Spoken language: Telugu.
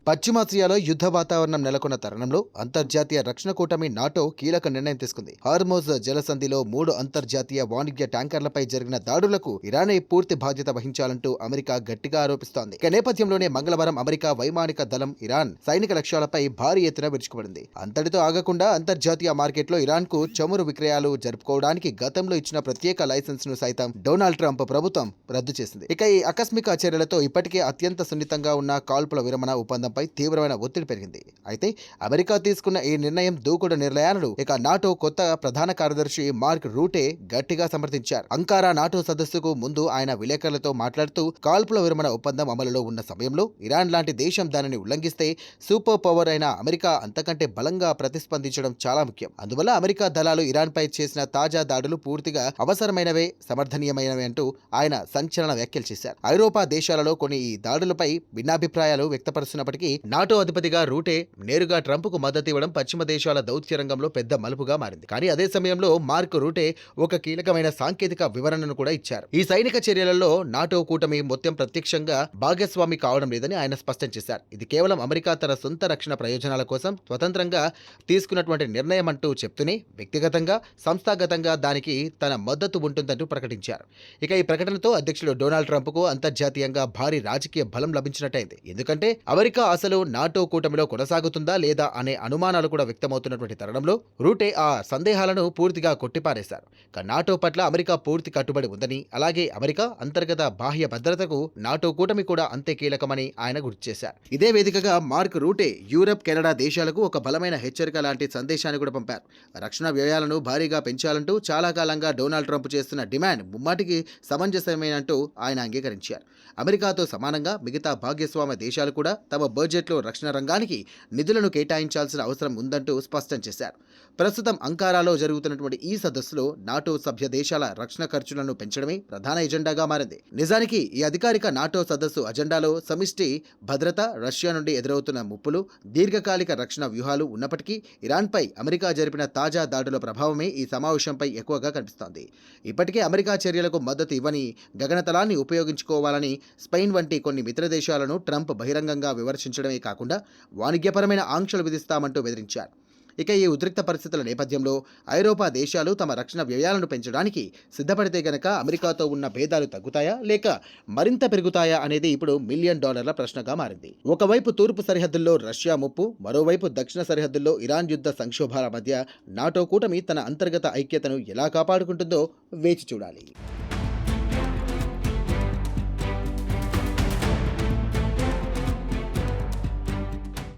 పశ్చిమాసియాలో యుద్ధ వాతావరణం నెలకొన్న తరుణంలో అంతర్జాతీయ రక్షణ కూటమి నాటో కీలక నిర్ణయం తీసుకుంది. హార్మోజ్ జలసంధిలో 3 అంతర్జాతీయ వాణిజ్య ట్యాంకర్లపై జరిగిన దాడులకు ఇరానే పూర్తి బాధ్యత వహించాలంటూ అమెరికా గట్టిగా ఆరోపిస్తోంది. ఈ నేపథ్యంలోనే మంగళవారం అమెరికా వైమానిక దళం ఇరాన్ సైనిక లక్ష్యాలపై భారీ ఎత్తున విరుచుకుపడింది. అంతటితో ఆగకుండా అంతర్జాతీయ మార్కెట్లో ఇరాన్ కు చమురు విక్రయాలు జరుపుకోవడానికి గతంలో ఇచ్చిన ప్రత్యేక లైసెన్స్ ను సైతం డొనాల్డ్ ట్రంప్ ప్రభుత్వం రద్దు చేసింది. ఇక ఈ ఆకస్మిక చర్యలతో ఇప్పటికే అత్యంత సున్నితంగా ఉన్న కాల్పుల విరమణ ఒప్పందంపై తీవ్రమైన ఒత్తిడి పెరిగింది. అయితే అమెరికా తీసుకున్న ఈ నిర్ణయం దూకుడు నిర్ణయాలను ఇక నాటో కొత్త ప్రధాన కార్యదర్శి మార్క్ రూటే గట్టిగా సమర్థించారు. అంకారా నాటో సదస్సుకు ముందు ఆయన విలేకరులతో మాట్లాడుతూ కాల్పుల విరమణ ఒప్పందం అమలులో ఉన్న సమయంలో ఇరాన్ లాంటి దేశం దానిని ఉల్లంఘిస్తే సూపర్ పవర్ అయిన అమెరికా అంతకంటే బలంగా ప్రతిస్పందించడం చాలా ముఖ్యం. అందువల్ల అమెరికా దళాలు ఇరాన్ పై చేసిన తాజా దాడులు పూర్తిగా అవసరమైనవే, సమర్థనీయమైనవే అంటూ ఆయన సంచలన వ్యాఖ్యలు చేశారు. ఐరోపా దేశాలలో కొన్ని ఈ దాడులపై భిన్నాభిప్రాయాలు వ్యక్తపరుస్తున్నప్పటికీ నాటో అధిపతిగా రూటే నేరుగా ట్రంప్ కు మద్దతు ఇవ్వడం పశ్చిమ దేశాల దౌత్య రంగంలో పెద్ద మలుపుగా మారింది. కానీ అదే సమయంలో మార్క్ రూటే ఒక కీలకమైన సాంకేతిక వివరణను కూడా ఇచ్చారు. ఈ సైనిక చర్యలలో నాటో కూటమి మొత్తం ప్రత్యక్షంగా భాగస్వామి కావడం లేదని ఆయన స్పష్టం చేశారు. ఇది కేవలం అమెరికా తన సొంత రక్షణ ప్రయోజనాల కోసం స్వతంత్రంగా తీసుకున్నటువంటి నిర్ణయం అంటూ చెప్తూనే వ్యక్తిగతంగా సంస్థాగతంగా దానికి తన మద్దతు ఉంటుందంటూ ప్రకటించారు. ఇక ఈ ప్రకటనతో అధ్యక్షుడు డొనాల్డ్ ట్రంప్ కు అంతర్జాతీయంగా భారీ రాజకీయ బలం లభించినట్టయింది. ఎందుకంటే అమెరికా అసలు నాటో కూటమిలో కొనసాగుతుందా లేదా అనే అనుమానాలు కూడా వ్యక్తమవుతున్నటువంటి తరుణంలో రూటే ఆ సందేహాలను పూర్తిగా కొట్టిపారేశారు. నాటో పట్ల అమెరికా పూర్తి కట్టుబడి ఉందని, అలాగే అమెరికా అంతర్గత బాహ్య భద్రతకు నాటో కూటమి కూడా అంతే కీలకమని ఆయన గుర్తు చేశారు. ఇదే వేదికగా మార్క్ రూటే యూరప్, కెనడా దేశాలకు ఒక బలమైన హెచ్చరిక లాంటి సందేశాన్ని కూడా పంపారు. రక్షణ వ్యయాలను భారీగా పెంచాలంటూ చాలా కాలంగా డొనాల్డ్ ట్రంప్ చేస్తున్న డిమాండ్ ముమ్మాటికి సమంజసమేనంటూ ఆయన అంగీకరించారు. అమెరికాతో సమానంగా మిగతా భాగస్వామ్య దేశాలు కూడా తమ బడ్జెట్లో రక్షణ రంగానికి నిధులను కేటాయించాల్సిన అవసరం ఉందంటూ స్పష్టం చేశారు. ప్రస్తుతం అంకారాలో జరుగుతున్నటువంటి ఈ సదస్సులో నాటో సభ్య దేశాల రక్షణ ఖర్చులను పెంచడమే ప్రధాన ఎజెండాగా మారింది. నిజానికి ఈ అధికారిక నాటో సదస్సు అజెండాలో సమిష్టి భద్రత, రష్యా నుండి ఎదురవుతున్న ముప్పులు, దీర్ఘకాలిక రక్షణ వ్యూహాలు ఉన్నప్పటికీ ఇరాన్పై అమెరికా జరిపిన తాజా దాడుల ప్రభావమే ఈ సమావేశంపై ఎక్కువగా కనిపిస్తోంది. ఇప్పటికే అమెరికా చర్యలకు మద్దతు ఇవ్వని, గగనతలాన్ని ఉపయోగించుకోవాలని స్పెయిన్ వంటి కొన్ని మిత్ర దేశాలను ట్రంప్ బహిరంగంగా విమర్శించడమే కాకుండా వాణిజ్యపరమైన ఆంక్షలు విధిస్తామంటూ బెదిరించారు. ఇక ఈ ఉద్రిక్త పరిస్థితుల నేపథ్యంలో ఐరోపా దేశాలు తమ రక్షణ వ్యయాలను పెంచడానికి సిద్ధపడితే గనక అమెరికాతో ఉన్న భేదాలు తగ్గుతాయా లేక మరింత పెరుగుతాయా అనేది ఇప్పుడు $1 మిలియన్ ప్రశ్నగా మారింది. ఒకవైపు తూర్పు సరిహద్దుల్లో రష్యా ముప్పు, మరోవైపు దక్షిణ సరిహద్దుల్లో ఇరాన్ యుద్ధ సంక్షోభాల మధ్య నాటో కూటమి తన అంతర్గత ఐక్యతను ఎలా కాపాడుకుంటుందో వేచి చూడాలి.